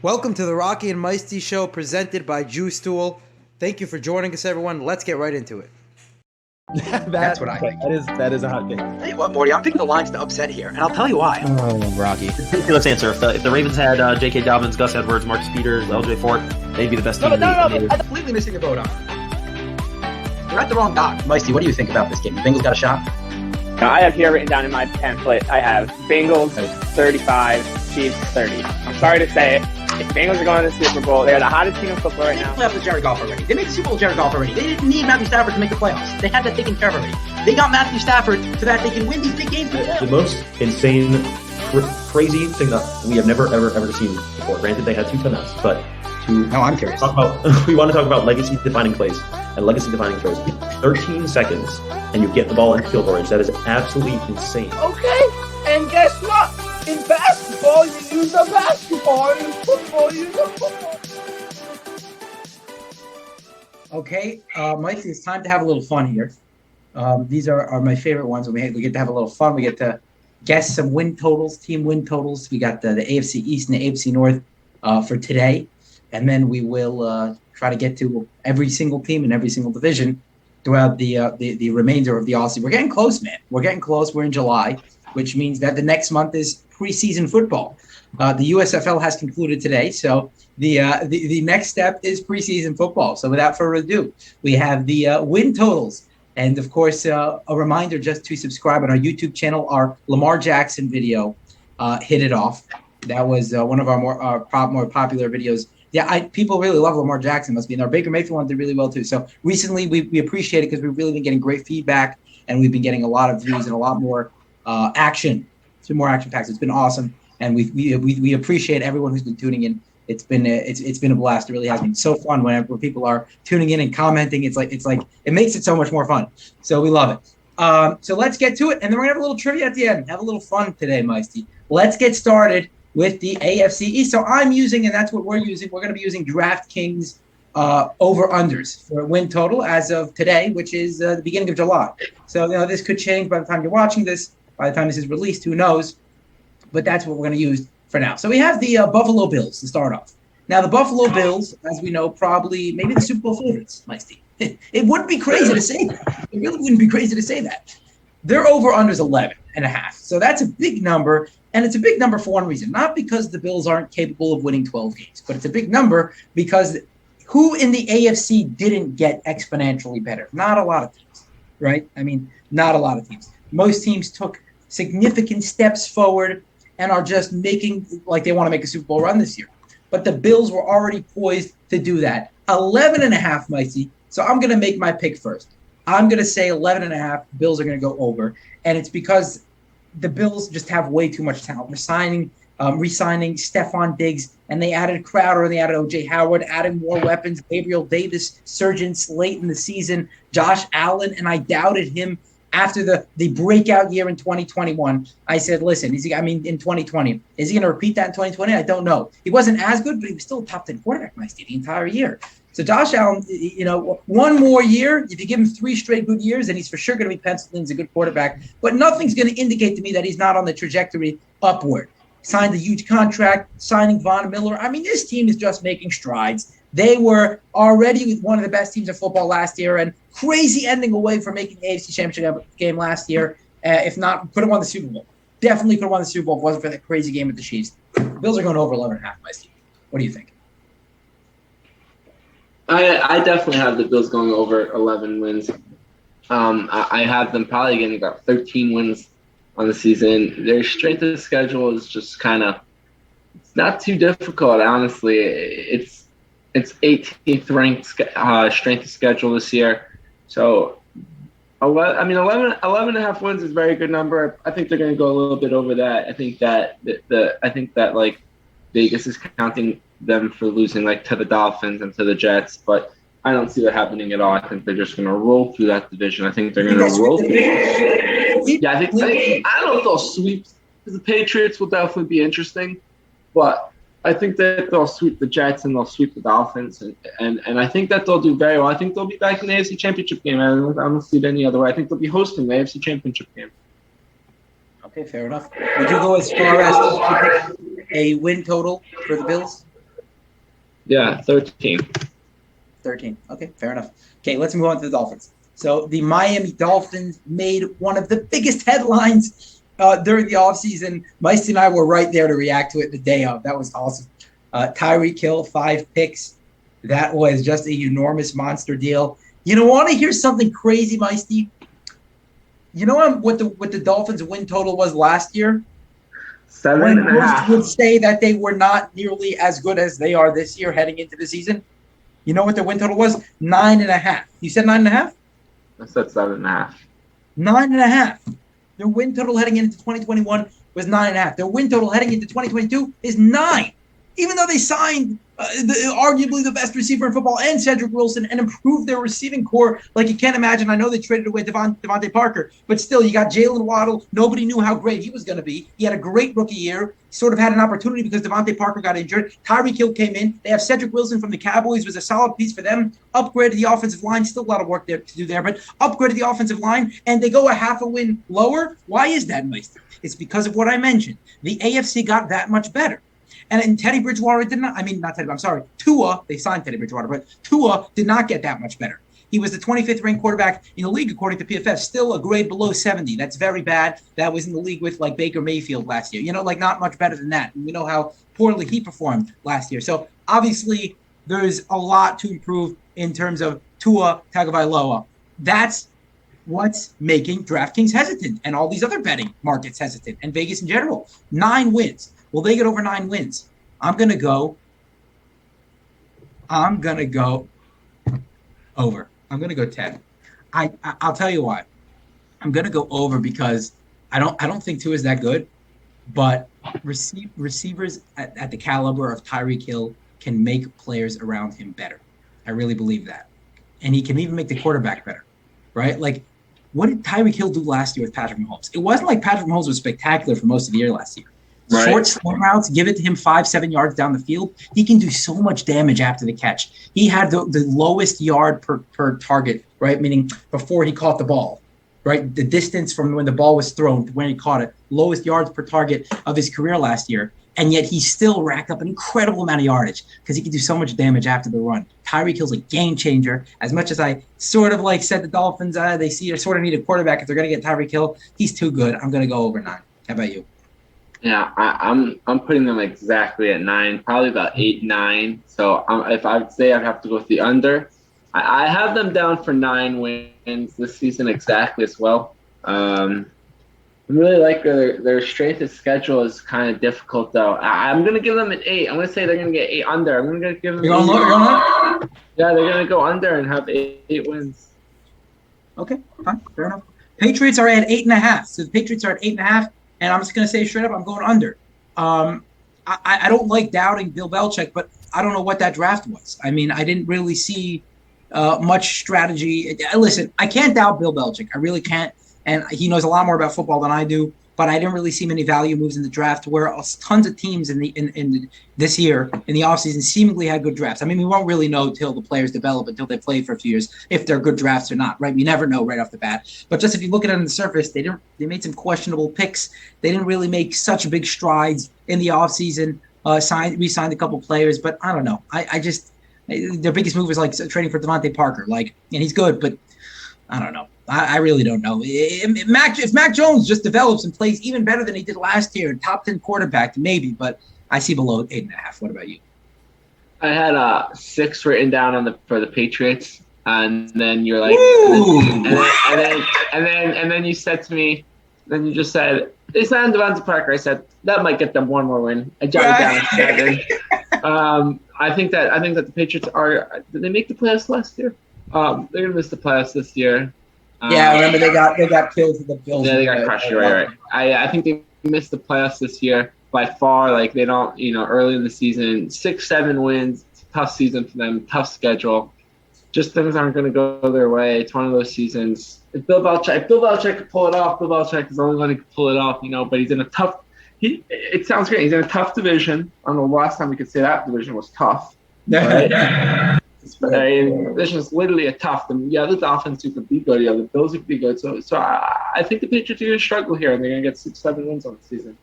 Welcome to the Rocky and Meisty Show presented by Jew Stool. Thank you for joining us, everyone. Let's get right into it. That's what I think. That is a hot take. Tell you what, Morty, I'm picking the Lions to upset here, and I'll tell you why. Oh, Rocky. Ridiculous answer. If the Ravens had J.K. Dobbins, Gus Edwards, Marcus Peters, L.J. Fort, they'd be the best team. No, I'm completely missing the boat on it. You're at the wrong dock. Meisty, what do you think about this game? The Bengals got a shot? I have here written down in my pamphlet, I have Bengals 35, Chiefs 30. I'm sorry to say it. If Bengals are going to the Super Bowl, they're the hottest team in football right now. They playoffs with Jared Goff already. They made the Super Bowl with Jared Goff already. They didn't need Matthew Stafford to make the playoffs. They had that taken care of already. They got Matthew Stafford so that they can win these big games. The most insane, crazy thing that we have never, ever seen before. Granted, they had 2 timeouts, but I'm curious. We want to talk about legacy-defining plays and legacy-defining throws. 13 seconds, and you get the ball in field goal range. That is absolutely insane. Okay, and guess what? In basketball, you use a basketball. In football, you use a football. Okay, Mike, it's time to have a little fun here. These are my favorite ones. We get to have a little fun. We get to guess some win totals, team win totals. We got the AFC East and the AFC North for today. And then we will try to get to every single team in every single division throughout the remainder of the offseason. We're getting close, man. We're getting close. We're in July, which means that the next month is preseason football. The USFL has concluded today, so the next step is preseason football. So without further ado, we have the win totals. And, of course, a reminder just to subscribe on our YouTube channel. Our Lamar Jackson video hit it off. That was one of our more popular videos. Yeah, people really love Lamar Jackson. Must be in our Baker Mayfield one did really well too. So recently we appreciate it because we've really been getting great feedback and we've been getting a lot of views and a lot more action. It's been more action packed. It's been awesome, and we appreciate everyone who's been tuning in. It's been a blast. It really has been so fun whenever people are tuning in and commenting. It's like it makes it so much more fun. So we love it. So let's get to it, and then we're gonna have a little trivia at the end. Have a little fun today, Meisty. Let's get started with the AFC East. So I'm using, and that's what we're using, we're going to be using DraftKings over-unders for win total as of today, which is the beginning of July. So, this could change by the time you're watching this, by the time this is released, who knows? But that's what we're going to use for now. So we have the Buffalo Bills to start off. Now, the Buffalo Bills, as we know, probably maybe the Super Bowl favorites, Meisty. It wouldn't be crazy to say that. It really wouldn't be crazy to say that. Their over-under is 11.5. So that's a big number. And it's a big number for one reason, not because the Bills aren't capable of winning 12 games, but it's a big number because who in the AFC didn't get exponentially better? Not a lot of teams, right? I mean, not a lot of teams. Most teams took significant steps forward and are just making like they want to make a Super Bowl run this year. But the Bills were already poised to do that. 11.5, Micey. So I'm going to make my pick first. I'm going to say 11.5. Bills are going to go over. And it's because the Bills just have way too much talent. Re-signing Stephon Diggs, and they added Crowder, and they added O.J. Howard, adding more weapons, Gabriel Davis, surgeons late in the season, Josh Allen, and I doubted him after the breakout year in 2021. I said, listen, in 2020, is he going to repeat that in 2020? I don't know. He wasn't as good, but he was still a top 10 quarterback, the entire year. So Josh Allen, one more year, if you give him 3 straight good years, then he's for sure going to be penciled in as a good quarterback. But nothing's going to indicate to me that he's not on the trajectory upward. Signed a huge contract, signing Von Miller. I mean, this team is just making strides. They were already one of the best teams in football last year and crazy ending away from making the AFC Championship game last year. If not, could have won the Super Bowl. Definitely could have won the Super Bowl if it wasn't for that crazy game with the Chiefs. Bills are going over 11.5, my Steve. What do you think? I definitely have the Bills going over 11 wins. I have them probably getting about 13 wins on the season. Their strength of schedule is just kind of – it's not too difficult, honestly. It's 18th ranked strength of schedule this year. So, 11.5 wins is a very good number. I think they're going to go a little bit over that. I think that like Vegas is counting them for losing like to the Dolphins and to the Jets, but I don't see that happening at all. I think they're just going to roll through that division. I think they're going to roll through. Yeah, I don't know if they'll sweep. The Patriots will definitely be interesting, but I think that they'll sweep the Jets and they'll sweep the Dolphins, and I think that they'll do very well. I think they'll be back in the AFC Championship game. I don't see it any other way. I think they'll be hosting the AFC Championship game. Okay, fair enough. Would you go as far as to pick a win total for the Bills? Yeah, 13. 13. Okay, fair enough. Okay, let's move on to the Dolphins. So the Miami Dolphins made one of the biggest headlines during the offseason. Meisty and I were right there to react to it the day of. That was awesome. Tyreek Hill, 5 picks. That was just a enormous monster deal. You want to hear something crazy, Meisty? You know what the Dolphins' win total was last year? 7.5. When most would say that they were not nearly as good as they are this year heading into the season. You know what their win total was? 9.5. You said 9.5? I said 7.5. 9.5. Their win total heading into 2021 was 9.5. Their win total heading into 2022 is 9. Even though they signed arguably the best receiver in football and Cedric Wilson and improved their receiving core like you can't imagine. I know they traded away Devontae Parker, but still you got Jalen Waddle. Nobody knew how great he was going to be. He had a great rookie year. He sort of had an opportunity because Devontae Parker got injured. Tyreek Hill came in. They have Cedric Wilson from the Cowboys, was a solid piece for them. Upgraded the offensive line. Still a lot of work there to do there, but upgraded the offensive line, and they go a half a win lower. Why is that, Meister? It's because of what I mentioned. The AFC got that much better. And Teddy Bridgewater Tua, they signed Teddy Bridgewater, but Tua did not get that much better. He was the 25th ranked quarterback in the league, according to PFF, still a grade below 70. That's very bad. That was in the league with like Baker Mayfield last year. Not much better than that. And we know how poorly he performed last year. So obviously there's a lot to improve in terms of Tua Tagovailoa. That's what's making DraftKings hesitant and all these other betting markets hesitant and Vegas in general. 9 wins. Will they get over 9 wins? I'm gonna go over. I'm gonna go 10. I'll tell you why. I'm gonna go over because I don't think Tua is that good, but receivers at the caliber of Tyreek Hill can make players around him better. I really believe that, and he can even make the quarterback better, right? Like, what did Tyreek Hill do last year with Patrick Mahomes? It wasn't like Patrick Mahomes was spectacular for most of the year last year. Right. Short slant routes, give it to him 5-7 yards down the field. He can do so much damage after the catch. He had the lowest yard per target, right? Meaning before he caught the ball, right? The distance from when the ball was thrown to when he caught it, lowest yards per target of his career last year. And yet he still racked up an incredible amount of yardage because he can do so much damage after the run. Tyreek Hill's a game changer. As much as I sort of said the Dolphins, they sort of need a quarterback if they're going to get Tyreek Hill. He's too good. I'm going to go over 9. How about you? Yeah, I'm putting them exactly at 9, probably about 8, 9. So if I would say I'd have to go with the under. I have them down for 9 wins this season exactly as well. I really like their strength of schedule is kind of difficult though. I'm gonna give them an 8. I'm gonna say they're gonna get 8 under. I'm gonna give them. You're going Yeah, they're gonna go under and have 8 wins. Okay, fine, fair enough. Patriots are at 8.5. So the Patriots are at 8.5. And I'm just going to say straight up, I'm going under. I don't like doubting Bill Belichick, but I don't know what that draft was. I mean, I didn't really see much strategy. Listen, I can't doubt Bill Belichick. I really can't. And he knows a lot more about football than I do. But I didn't really see many value moves in the draft where tons of teams in this year in the offseason seemingly had good drafts. I mean, we won't really know till the players develop, until they play for a few years, if they're good drafts or not, right? We never know right off the bat. But just if you look at it on the surface, they made some questionable picks. They didn't really make such big strides in the offseason. Re-signed a couple players, but I don't know. I just their biggest move was trading for Devontae Parker, and he's good, but I don't know. I really don't know. If Mac Jones just develops and plays even better than he did last year, top 10 quarterback, maybe, but I see below 8.5. What about you? I had 6 written down for the Patriots, and then you're like, and then you said to me, then you just said they signed Devontae Parker. I said that might get them one more win. I jotted down 7. I think that the Patriots did they make the playoffs last year? They're gonna miss the playoffs this year. Yeah, remember they got killed with the Bills. Yeah, they got crushed. Right. I think they missed the playoffs this year by far. They don't, early in the season, 6-7 wins, tough season for them, tough schedule. Just things aren't going to go their way. It's one of those seasons. If Bill Belichick could pull it off, Bill Belichick is only going to pull it off, but he's in a tough. It sounds great. He's in a tough division. I don't know. Last time we could say that division was tough. Right? This is literally a tough. The other Dolphins who could be good, the Bills who could be good. So I think the Patriots are going to struggle here, and they're going to get 6-7 wins on the season.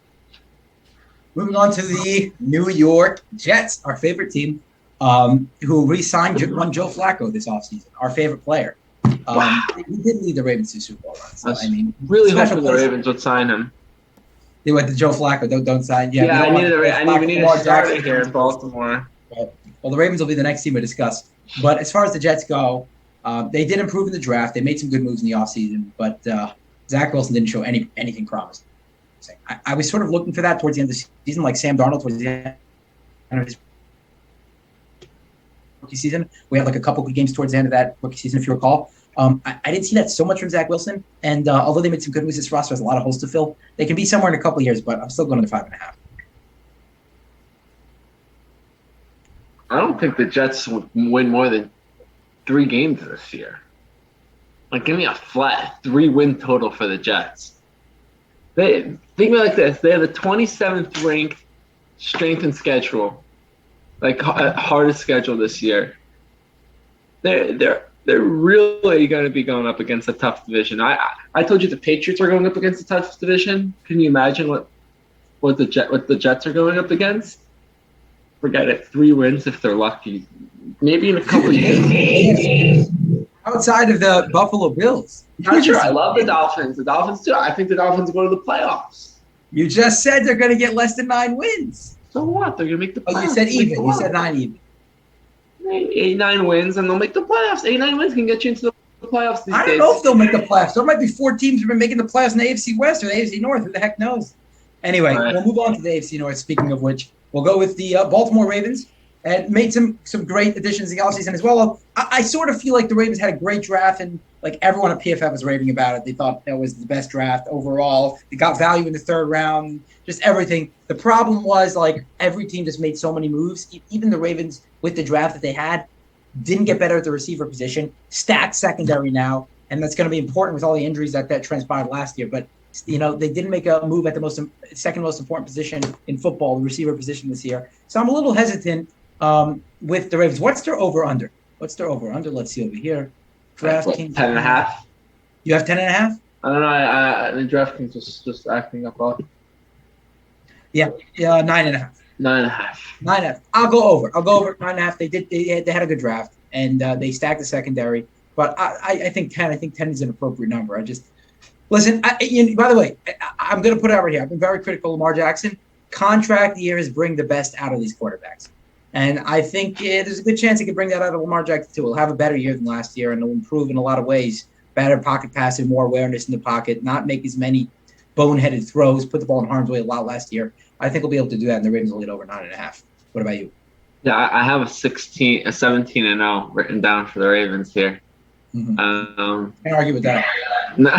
Moving on to the New York Jets, our favorite team. who re-signed one Joe Flacco this offseason, our favorite player. He did lead the Ravens to Super Bowl runs. So, I mean, really special hoping the place. Ravens would sign him. They went to Joe Flacco. Don't sign. Yeah, we need a starter here in Baltimore. Well, the Ravens will be the next team to discuss. But as far as the Jets go, they did improve in the draft. They made some good moves in the offseason, but Zach Wilson didn't show anything promising. I was sort of looking for that towards the end of the season, like Sam Darnold towards the end of his rookie season. We had like a couple good games towards the end of that rookie season, if you recall. I didn't see that so much from Zach Wilson. And although they made some good moves, this roster has a lot of holes to fill. They can be somewhere in a couple of years, but I'm still going to 5.5. I don't think the Jets would win more than 3 games this year. Like, give me a flat 3-win total for the Jets. Think of it like this: they have the 27th ranked strength and schedule, like hardest schedule this year. They're really going to be going up against a tough division. I told you the Patriots are going up against a tough division. Can you imagine what the Jets are going up against? Forget it. 3 wins if they're lucky. Maybe in a couple of years. Outside of the Buffalo Bills. Sure, I love the Dolphins. The Dolphins too. I think the Dolphins go to the playoffs. You just said they're going to get less than 9 wins. So what? They're going to make the playoffs. Oh, you said even. You said 9 even. 8-9 wins, and they'll make the playoffs. 8-9 wins can get you into the playoffs these days. I don't know if they'll make the playoffs. There might be 4 teams who've been making the playoffs in the AFC West or the AFC North. Who the heck knows? Anyway, We'll move on to the AFC North. Speaking of which, we'll go with the Baltimore Ravens. And made some great additions in the offseason as well. I sort of feel like the Ravens had a great draft, and like everyone at PFF was raving about it. They thought that was the best draft overall. They got value in the 3rd round, just everything. The problem was like every team just made so many moves. Even the Ravens with the draft that they had didn't get better at the receiver position. Stacked secondary now, and that's going to be important with all the injuries that transpired last year. But they didn't make a move at the second most important position in football, the receiver position this year. So I'm a little hesitant. With the Ravens, what's their over/under? Let's see over here. DraftKings 10.5. You have 10.5? I don't know. The DraftKings just acting up. Yeah, 9.5. 9.5. 9.5. I'll go over 9.5. They had a good draft and they stacked the secondary, but I think 10. I think 10 is an appropriate number. Listen. By the way, I'm going to put it out right here. I've been very critical of Lamar Jackson. Contract years bring the best out of these quarterbacks. And I think there's a good chance he could bring that out of Lamar Jackson, too. He'll have a better year than last year, and he'll improve in a lot of ways. Better pocket passing, more awareness in the pocket, not make as many boneheaded throws, put the ball in harm's way a lot last year. I think he'll be able to do that, and the Ravens will lead over 9.5. What about you? Yeah, I have a 17-0 written down for the Ravens here. Mm-hmm. Can't argue with that. No.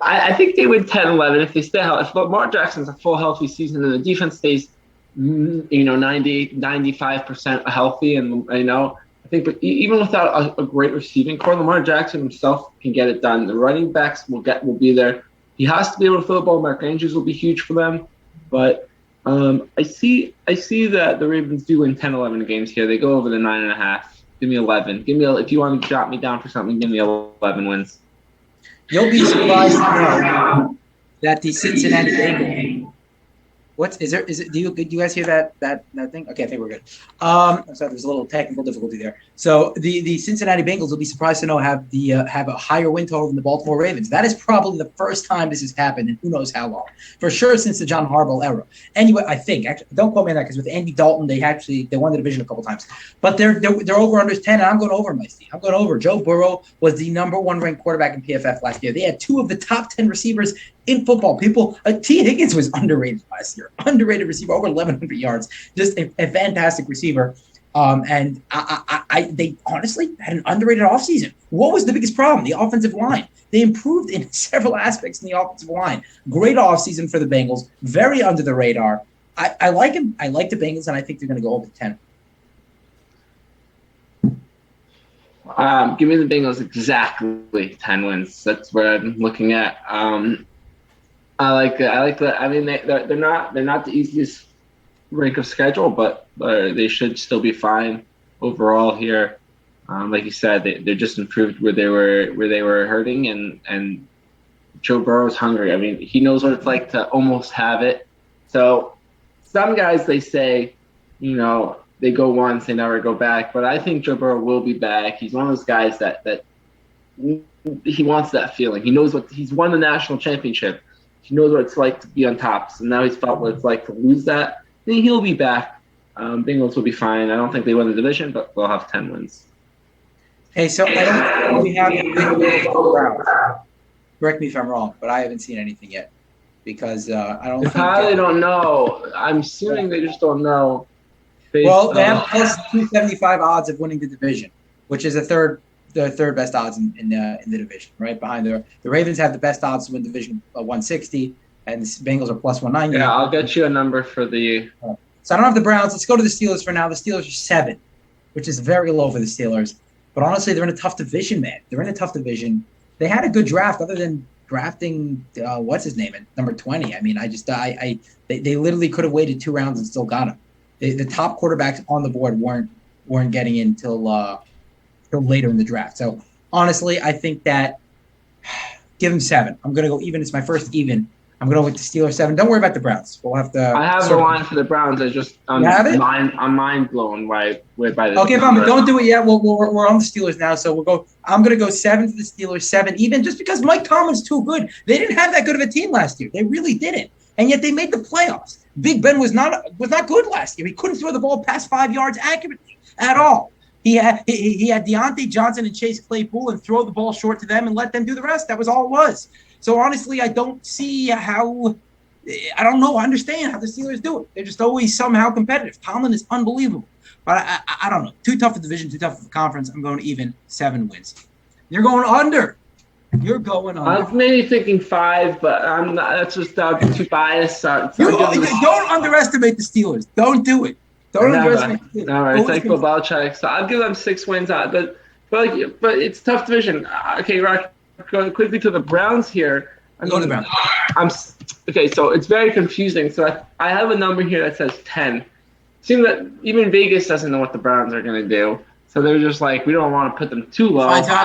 I think they win 10-11 if they stay healthy. If Lamar Jackson's a full healthy season and the defense stays 95% healthy, and I think, but even without a great receiving core, Lamar Jackson himself can get it done. The running backs will be there. He has to be able to throw the ball. Mark Andrews will be huge for them, but I see that the Ravens do win 10-11 games here. They go over the 9.5. Give me 11. If you want to jot me down for something, give me 11 wins. You'll be surprised to know that the Cincinnati Bengals. Do you guys hear that thing? Okay, I think we're good. I'm sorry, there's a little technical difficulty there. So the Cincinnati Bengals will be surprised to know have a higher win total than the Baltimore Ravens. That is probably the first time this has happened in who knows how long. For sure since the John Harbaugh era. Anyway, I think actually don't quote me on that because with Andy Dalton they won the division a couple times. But they're over under 10, and I'm going over Meisty. I'm going over. Joe Burrow was the number 1 ranked quarterback in PFF last year. They had 2 of the top 10 receivers in football. T. Higgins was underrated last year. Underrated receiver, over 1,100 yards. Just a fantastic receiver. And they honestly had an underrated offseason. What was the biggest problem? The offensive line. They improved in several aspects in the offensive line. Great offseason for the Bengals. Very under the radar. I like him. I like the Bengals, and I think they're going to go over 10. Give me the Bengals exactly 10 wins. That's what I'm looking at. I like that. I mean, they're not the easiest rank of schedule, but they should still be fine overall here. Like you said, they're just improved where they were hurting, and Joe Burrow's hungry. I mean, he knows what it's like to almost have it. So some guys, they say, they they go once, they never go back. But I think Joe Burrow will be back. He's one of those guys that he wants that feeling. He knows he's won the national championship. He knows what it's like to be on top. So now he's felt what it's like to lose that. I think he'll be back. Bengals will be fine. I don't think they win the division, but they'll have 10 wins. Hey, so I don't think we have the Browns. Correct me if I'm wrong, but I haven't seen anything yet because I don't. They don't know. I'm assuming they just don't know. Well, they have plus 275 odds of winning the division, which is the third best odds in the division, right behind the Ravens have the best odds to win division 160, and the Bengals are plus 190. Yeah, I'll get you a number for the. So I don't have the Browns. Let's go to the Steelers for now. The Steelers are 7, which is very low for the Steelers. But honestly, they're in a tough division, man. They're in a tough division. They had a good draft, other than drafting what's his name at number 20. I mean, they literally could have waited 2 rounds and still got him. The top quarterbacks on the board weren't getting in till later in the draft. So honestly, I think that give them 7. I'm gonna go even. It's my first even. I'm going to go with the Steelers 7. Don't worry about the Browns. We'll have to. I have the line for the Browns. I'm mind blown by the. Okay, fine, but don't do it yet. We're on the Steelers now, so we'll go. I'm going to go 7 to the Steelers, 7 even, just because Mike Tomlin's too good. They didn't have that good of a team last year. They really didn't, and yet they made the playoffs. Big Ben was not good last year. He couldn't throw the ball past 5 yards accurately at all. He had Deontay Johnson and Chase Claypool and throw the ball short to them and let them do the rest. That was all it was. So honestly, I don't see how – I don't know. I understand how the Steelers do it. They're just always somehow competitive. Tomlin is unbelievable. But I don't know. Too tough a division, too tough of a conference. I'm going even 7 wins. You're going under. You're going under. I was maybe thinking 5, but I'm not. That's just too biased. Don't underestimate the Steelers. Don't do it. Don't underestimate the Steelers. All right, it's like Bill Belichick. So I'll give them 6 wins. But it's a tough division. Okay, Rocky. Going quickly to the Browns here. Go to the Browns. Okay, so it's very confusing. So I have a number here that says 10. Seems that even Vegas doesn't know what the Browns are going to do. So they're just like, we don't want to put them too low. Fine, so how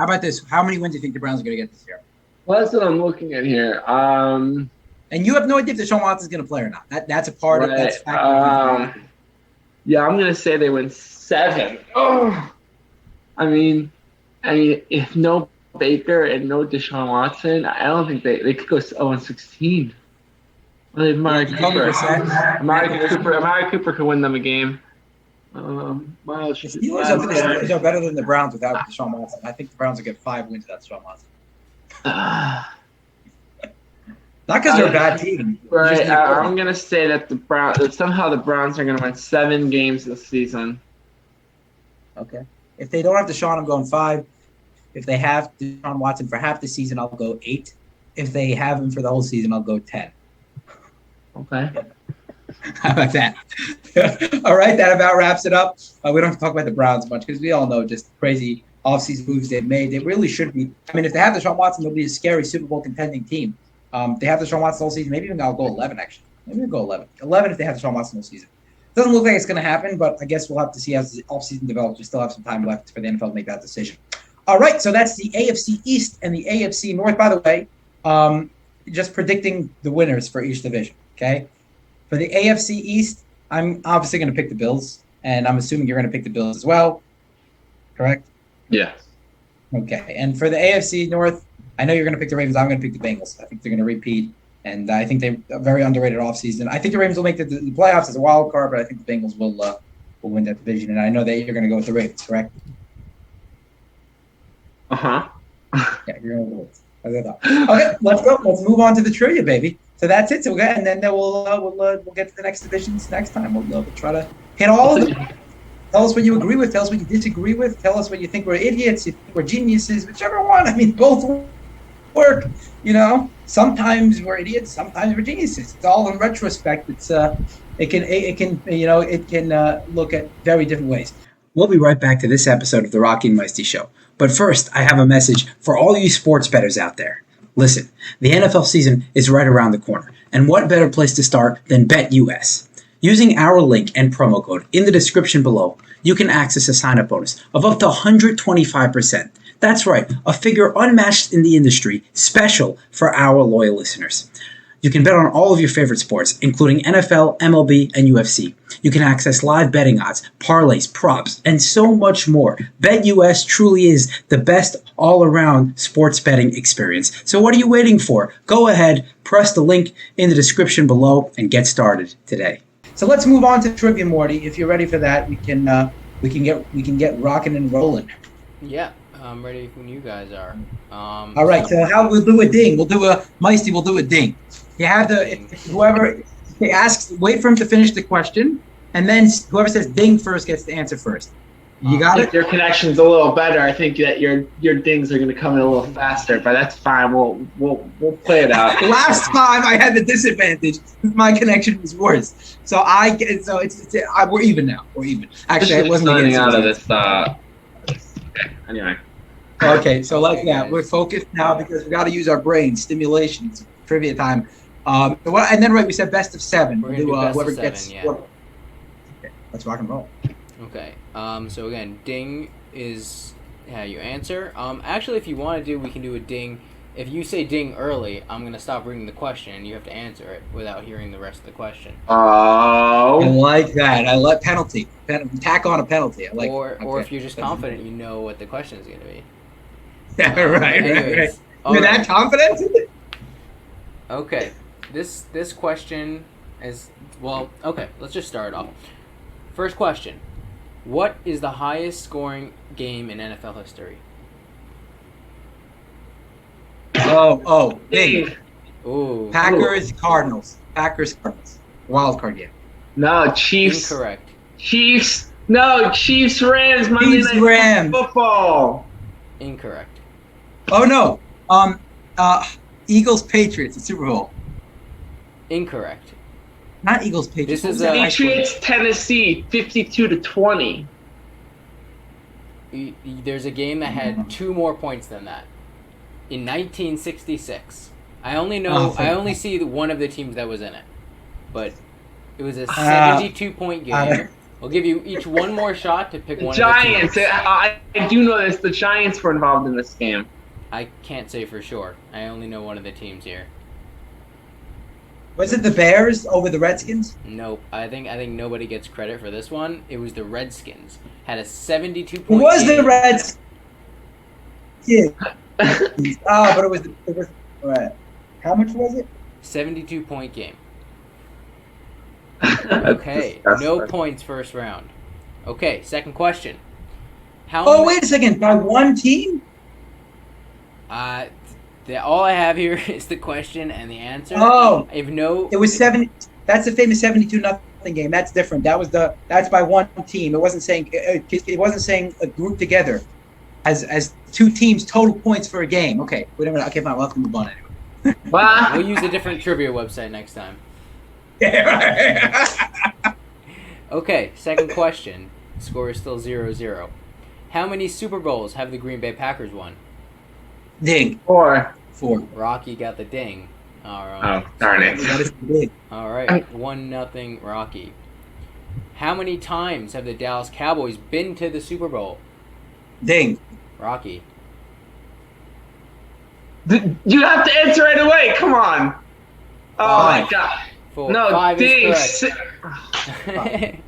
about this? How many wins do you think the Browns are going to get this year? Well, that's what I'm looking at here. And you have no idea if Deshaun Watson's going to play or not. That's a part of that. Yeah, I'm going to say they win 7. Oh, I mean, if no Baker and no Deshaun Watson, I don't think they could go 0-16. Well, Amari Cooper could win them a game. The Steelers are better than the Browns without Deshaun Watson. I think the Browns will get 5 wins without Deshaun Watson. Not because they're a bad team. Right. I'm going to say that somehow the Browns are going to win 7 games this season. Okay. If they don't have Deshaun, I'm going 5. If they have Deshaun Watson for half the season, I'll go 8. If they have him for the whole season, I'll go 10. Okay. How about that? All right, that about wraps it up. We don't have to talk about the Browns much because we all know just crazy offseason moves they've made. They really should be. I mean, if they have Deshaun Watson, they'll be a scary Super Bowl contending team. They have Deshaun Watson all season. Maybe even I'll go 11, actually. Maybe I'll go 11. 11 if they have Deshaun Watson all season. Doesn't look like it's going to happen, but I guess we'll have to see as the offseason develops. We still have some time left for the NFL to make that decision. All right, so that's the AFC East and the AFC North. By the way, just predicting the winners for each division, okay? For the AFC East, I'm obviously going to pick the Bills, and I'm assuming you're going to pick the Bills as well, correct? Yeah. Okay, and for the AFC North, I know you're going to pick the Ravens. I'm going to pick the Bengals. I think they're going to repeat, and I think they're a very underrated offseason. I think the Ravens will make the playoffs as a wild card, but I think the Bengals will win that division, and I know that you're going to go with the Ravens, correct? Uh-huh. Yeah, you're going to go with Okay, let's go. Let's move on to the trivia, baby. So that's it. So and then we'll get to the next divisions next time. We'll try to hit all of them. Tell us what you agree with. Tell us what you disagree with. Tell us what you think we're idiots. You think we're geniuses. Whichever one. I mean, both work. You know, sometimes we're idiots. Sometimes we're geniuses. It's all in retrospect. It can look at very different ways. We'll be right back to this episode of the Rocky and Meisty Show. But first, I have a message for all you sports bettors out there. Listen, the NFL season is right around the corner, and what better place to start than BetUS? Using our link and promo code in the description below, you can access a sign-up bonus of up to 125%. That's right, a figure unmatched in the industry, special for our loyal listeners. You can bet on all of your favorite sports, including NFL, MLB, and UFC. You can access live betting odds, parlays, props, and so much more. BetUS truly is the best all-around sports betting experience. So what are you waiting for? Go ahead, press the link in the description below, and get started today. So let's move on to trivia, Morty. If you're ready for that, we can get rocking and rolling. Yeah, I'm ready when you guys are. All right. So how we'll do a ding? We'll do a Meisty. We'll do a ding. You have whoever asks, wait for him to finish the question, and then whoever says ding first gets the answer first. You got it? Your connection's a little better. I think that your dings are going to come in a little faster, but that's fine. We'll play it out. Last time I had the disadvantage. My connection was worse. So we're even now. We're even. Actually, I wasn't running out of this. Okay. Anyway. Okay, so we're focused now because we got to use our brain. Stimulation. It's trivia time. And then we said best of 7. We're gonna do best whoever of 7, gets. yeah. Okay, let's rock and roll. Okay. So again, ding is how you answer. Actually, if you want to we can do a ding. If you say ding early, I'm gonna stop reading the question, and you have to answer it without hearing the rest of the question. Oh, I like that. I like penalty. Tack on a penalty. I like. Or if you're just confident, you know what the question is gonna be. Yeah, right. You're that confident? Okay. This question is okay. Let's just start off. First question. What is the highest scoring game in NFL history? Big. Ooh. Packers, Cardinals. Wild card game. No, Chiefs. Incorrect. Chiefs. No, Chiefs, Rams. Monday Night Rams. Football. Incorrect. Oh no. Eagles, Patriots, the Super Bowl. Incorrect. Not Eagles, Patriots. This is Patriots, Tennessee, 52-20. There's a game that had 2 more points than that. In 1966. I only see one of the teams that was in it. But it was a 72-point game. I'll give you each one more shot to pick one Giants. of the teams. I do know this. The Giants were involved in this game. I can't say for sure. I only know one of the teams here. Was it the Bears over the Redskins? Nope. I think nobody gets credit for this one. It was the Redskins. Had a 72-point Who was game. the Redskins? Yeah. But it was right. How much was it? 72-point game. Okay. No points first round. Okay, second question. Wait a second. By one team? All I have here is the question and the answer. It was 7. That's the famous 72-0 game. That's different. That's by one team. It wasn't saying a group together as 2 teams total points for a game. Okay, wait a minute. Okay, fine. We'll have to move on anyway. We'll use a different trivia website next time. Yeah, right. Okay, second question. Score is still 0-0. How many Super Bowls have the Green Bay Packers won? Ding. 4. Rocky got the ding. All right. Oh, darn it. That is big. All right. 1-0 Rocky. How many times have the Dallas Cowboys been to the Super Bowl? Ding. Rocky. You have to answer right away. Come on. Oh, my God. 4. No, 5 ding. is correct.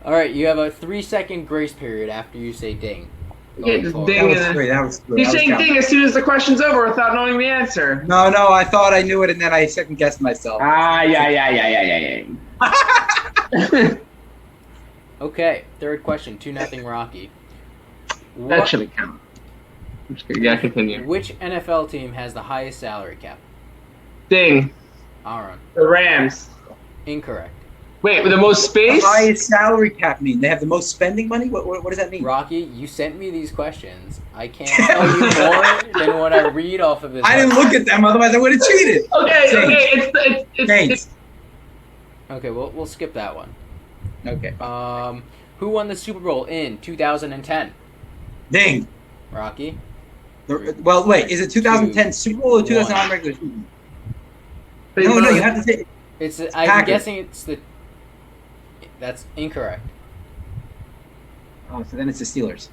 All right. You have a 3-second grace period after you say ding. Yeah, just forward. ding. That was great. You're saying ding as soon as the question's over without knowing the answer. No, I thought I knew it, and then I second guessed myself. Yeah. Okay, third question, 2-0 Rocky. That shouldn't count. Yeah, continue. Which NFL team has the highest salary cap? Ding. Aaron. The Rams. Incorrect. Wait, with the most space? The highest salary cap mean? They have the most spending money? What does that mean? Rocky, you sent me these questions. I can't tell you more than what I read off of this. I didn't look at them, otherwise I would have cheated. Okay, Thanks. Okay, we'll skip that one. Okay. Who won the Super Bowl in 2010? Ding. Rocky? Well, wait, is it 2010 Super Bowl or 2009 regular season? No, you have to say I'm guessing it's the... That's incorrect. Oh, so then it's the Steelers.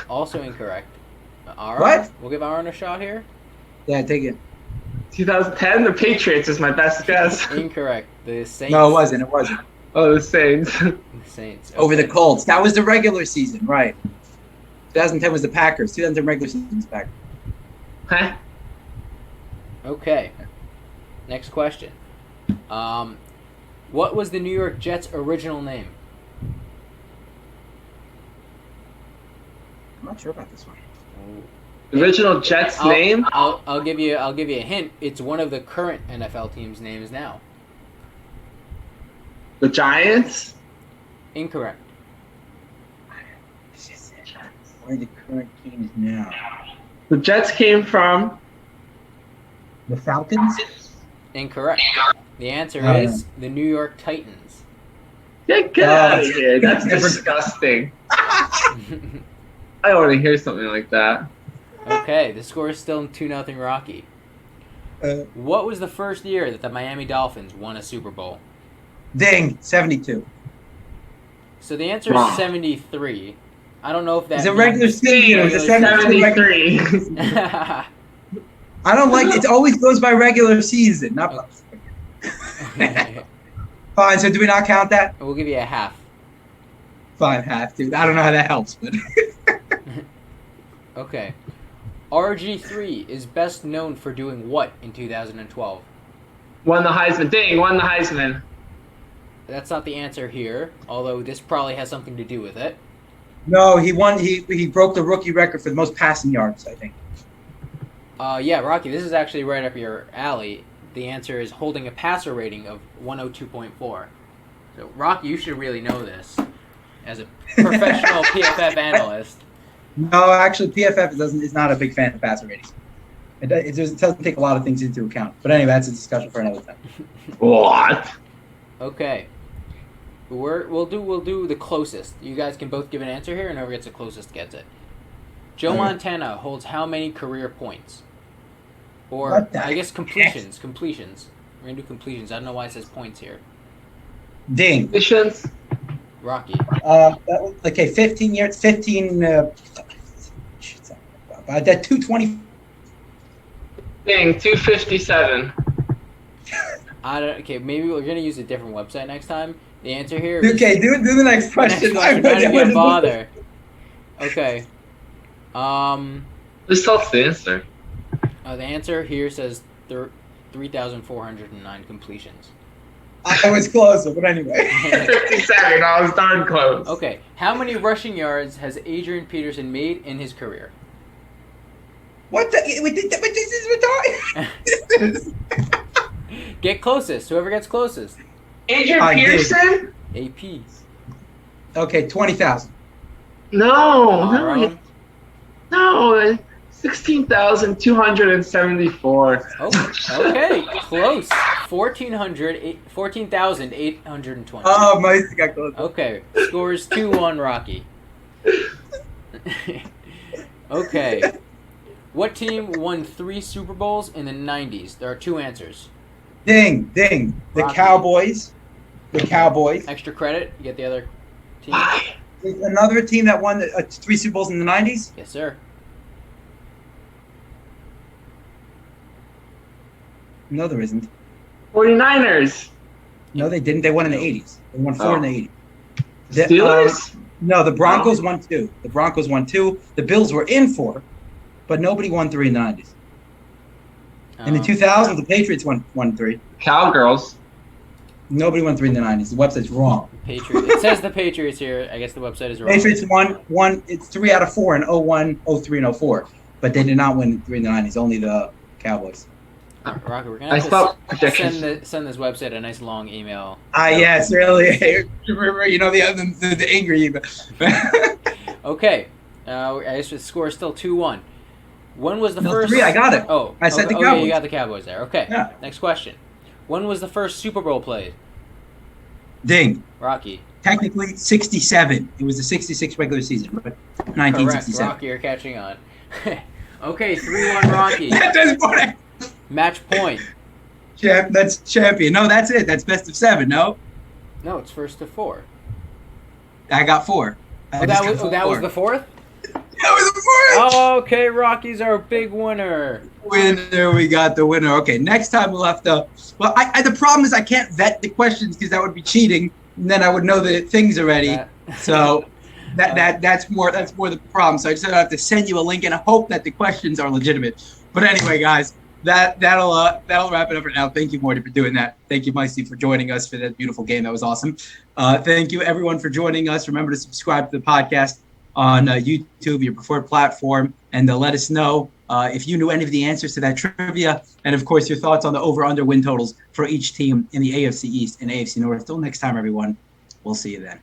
Also incorrect. Aaron? What? We'll give Aaron a shot here. Yeah, take it. 2010, the Patriots is my best guess. Incorrect. The Saints. No, it wasn't. It wasn't. Oh, the Saints. The Saints. Over the Colts. That was the regular season, right? 2010 was the Packers. 2010 regular season was the Packers. Huh? Okay. Next question. What was the New York Jets' original name? I'm not sure about this one. Original Jets name? I'll give you a hint. It's one of the current NFL teams' names now. The Giants? Incorrect. Where are the current teams now? The Jets came from The Falcons? Incorrect. The answer Oh. is the New York Titans. Get out of here. That's disgusting. I don't want to hear something like that. Okay, the score is still 2-0 Rocky. What was the first year that the Miami Dolphins won a Super Bowl? Ding, 72. So the answer is 73. I don't know if that's It's a regular season. It was a 73. 73. I don't like it. Always goes by regular season. Not Fine, so do we not count that? We'll give you a half. Fine, half, dude. I don't know how that helps, but Okay. RG3 is best known for doing what in 2012? Won the Heisman. Ding, won the Heisman. That's not the answer here, although this probably has something to do with it. no, he won. He broke the rookie record for the most passing yards, I think. Yeah, Rocky, this is actually right up your alley. The answer is holding a passer rating of 102.4. So, Rocky, you should really know this as a professional PFF analyst. No, actually, PFF is not a big fan of passer ratings. It doesn't take a lot of things into account. But anyway, that's a discussion for another time. What? Okay. We'll do the closest. You guys can both give an answer here, and whoever gets the closest gets it. Joe Montana holds how many career points? Or What the I guess completions. Completions. We're gonna do completions. I don't know why it says points here. Ding. Missions? Rocky. Okay, 15 years, 15. That 220. Ding, 257. Okay, maybe we're gonna use a different website next time. The answer here is Okay, do the next question. Next question, not even bother. Okay. Just tell us the answer. The answer here says 3,409 completions. I was closer, but anyway. 57. I was darn close. Okay, how many rushing yards has Adrian Peterson made in his career? What the? This is retarded. Get closest. Whoever gets closest. Adrian I did. Peterson? AP. Okay, 20,000. No. 16,274. Oh, okay, close. 14,820. Oh, my got close. Okay, scores 2-1 Rocky. Okay. What team won 3 Super Bowls in the 90s? There are 2 answers. Ding, ding. The Rocky. Cowboys. The Cowboys. Extra credit, you get the other team. There's another team that won 3 Super Bowls in the 90s? Yes, sir. No, there isn't. 49ers. No, they didn't. They won in the 80s. They won 4 in the 80s. The, Steelers? no, the Broncos won 2. The Broncos won 2. The Bills were in 4, but nobody won 3 in the 90s. In the 2000s, the Patriots won 3. Cowgirls. Nobody won 3 in the 90s. The website's wrong. Patriots. It says the Patriots here. I guess the website is wrong. Patriots won. It's 3 out of 4 in 01, 03, and 04. But they did not win 3 in the 90s. Only the Cowboys. Rocky, we're I gonna thought have to projections. send this website a nice long email. Yes, really. You know the angry email. Okay, I guess the score is still 2-1. When was the No, first? 3. I got it. Oh, I said the okay, Cowboys. you got the Cowboys there. Okay. Yeah. Next question. When was the first Super Bowl played? Ding. Rocky. Technically, 67. It was the 66 regular season, but 1967. Correct. Rocky, you're catching on. Okay, 3-1 Rocky. At this point, Match point. that's champion. No, that's it. That's best of 7. No, No, it's first to 4. I got 4. That was the fourth? That was the Okay, Rocky's our big winner. Winner, we got the winner. Okay, next time we'll have to. Well, the problem is I can't vet the questions because that would be cheating, and then I would know the things already. So that's more the problem. So I just have to send you a link and I hope that the questions are legitimate. But anyway, guys, that'll wrap it up for now. Thank you, Morty, for doing that. Thank you, Meisty, for joining us for that beautiful game. That was awesome. Thank you, everyone, for joining us. Remember to subscribe to the podcast on YouTube, your preferred platform, and let us know if you knew any of the answers to that trivia, and of course your thoughts on the over/under win totals for each team in the AFC East and AFC North. Till next time, everyone. We'll see you then.